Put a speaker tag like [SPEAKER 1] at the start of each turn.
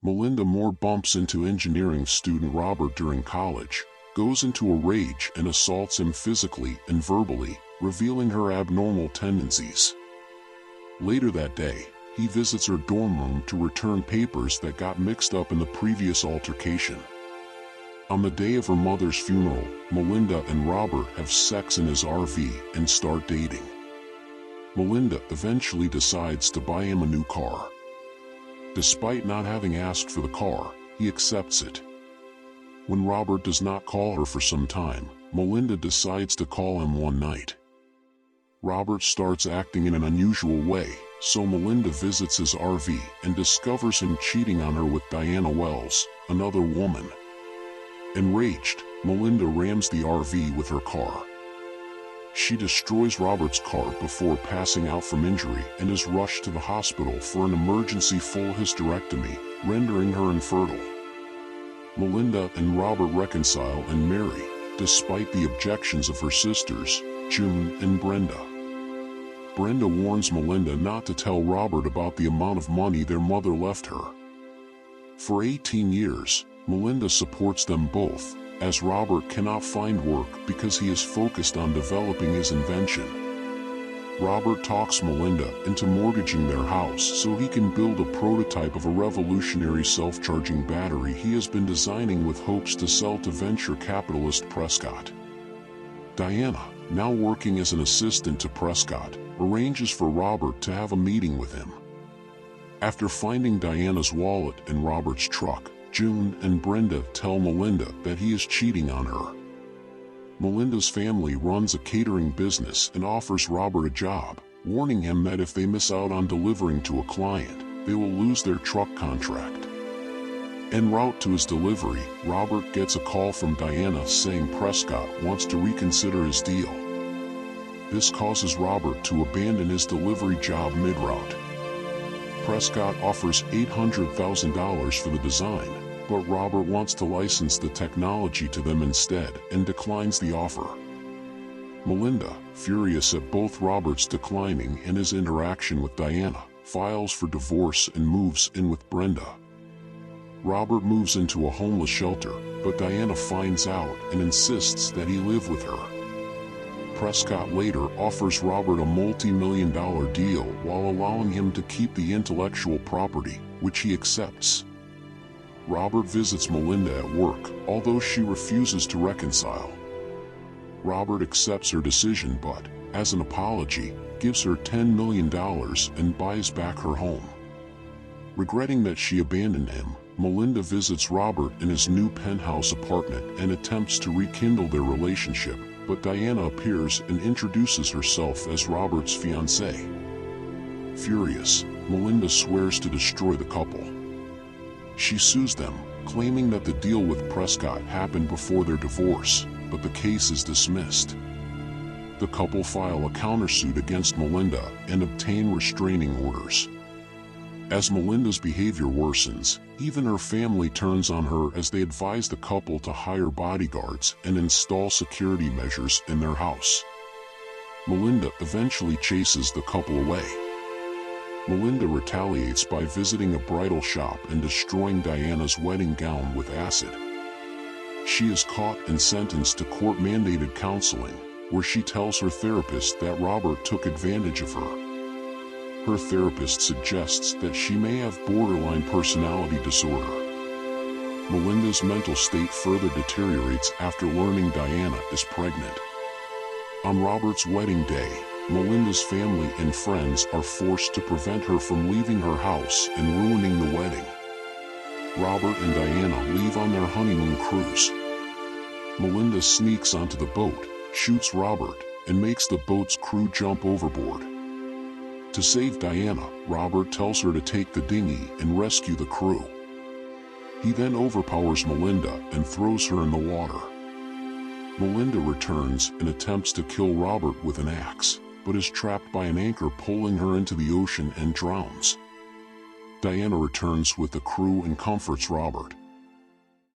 [SPEAKER 1] Melinda Moore bumps into engineering student Robert during college, goes into a rage and assaults him physically and verbally, revealing her abnormal tendencies. Later that day, he visits her dorm room to return papers that got mixed up in the previous altercation. On the day of her mother's funeral, Melinda and Robert have sex in his RV and start dating. Melinda eventually decides to buy him a new car. Despite not having asked for the car, he accepts it. When Robert does not call her for some time, Melinda decides to call him one night. Robert starts acting in an unusual way, so Melinda visits his RV and discovers him cheating on her with Diana Wells, another woman. Enraged, Melinda rams the RV with her car. She destroys Robert's car before passing out from injury and is rushed to the hospital for an emergency full hysterectomy, rendering her infertile. Melinda and Robert reconcile and marry, despite the objections of her sisters, June and Brenda. Brenda warns Melinda not to tell Robert about the amount of money their mother left her. For 18 years, Melinda supports them both, as Robert cannot find work because he is focused on developing his invention. Robert talks Melinda into mortgaging their house so he can build a prototype of a revolutionary self-charging battery he has been designing with hopes to sell to venture capitalist Prescott. Diana, now working as an assistant to Prescott, arranges for Robert to have a meeting with him. After finding Diana's wallet in Robert's truck, June and Brenda tell Melinda that he is cheating on her. Melinda's family runs a catering business and offers Robert a job, warning him that if they miss out on delivering to a client, they will lose their truck contract. En route to his delivery, Robert gets a call from Diana saying Prescott wants to reconsider his deal. This causes Robert to abandon his delivery job mid-route. Prescott offers $800,000 for the design, but Robert wants to license the technology to them instead and declines the offer. Melinda, furious at both Robert's declining and his interaction with Diana, files for divorce and moves in with Brenda. Robert moves into a homeless shelter, but Diana finds out and insists that he live with her. Prescott later offers Robert a multi-million-dollar deal while allowing him to keep the intellectual property, which he accepts. Robert visits Melinda at work, although she refuses to reconcile. Robert accepts her decision but, as an apology, gives her $10 million and buys back her home. Regretting that she abandoned him, Melinda visits Robert in his new penthouse apartment and attempts to rekindle their relationship, but Diana appears and introduces herself as Robert's fiancée. Furious, Melinda swears to destroy the couple. She sues them, claiming that the deal with Prescott happened before their divorce, but the case is dismissed. The couple file a countersuit against Melinda and obtain restraining orders. As Melinda's behavior worsens, even her family turns on her as they advise the couple to hire bodyguards and install security measures in their house. Melinda eventually chases the couple away. Melinda retaliates by visiting a bridal shop and destroying Diana's wedding gown with acid. She is caught and sentenced to court-mandated counseling, where she tells her therapist that Robert took advantage of her. Her therapist suggests that she may have borderline personality disorder. Melinda's mental state further deteriorates after learning Diana is pregnant. On Robert's wedding day, Melinda's family and friends are forced to prevent her from leaving her house and ruining the wedding. Robert and Diana leave on their honeymoon cruise. Melinda sneaks onto the boat, shoots Robert, and makes the boat's crew jump overboard. To save Diana, Robert tells her to take the dinghy and rescue the crew. He then overpowers Melinda and throws her in the water. Melinda returns and attempts to kill Robert with an axe, but is trapped by an anchor pulling her into the ocean and drowns. Diana returns with the crew and comforts Robert.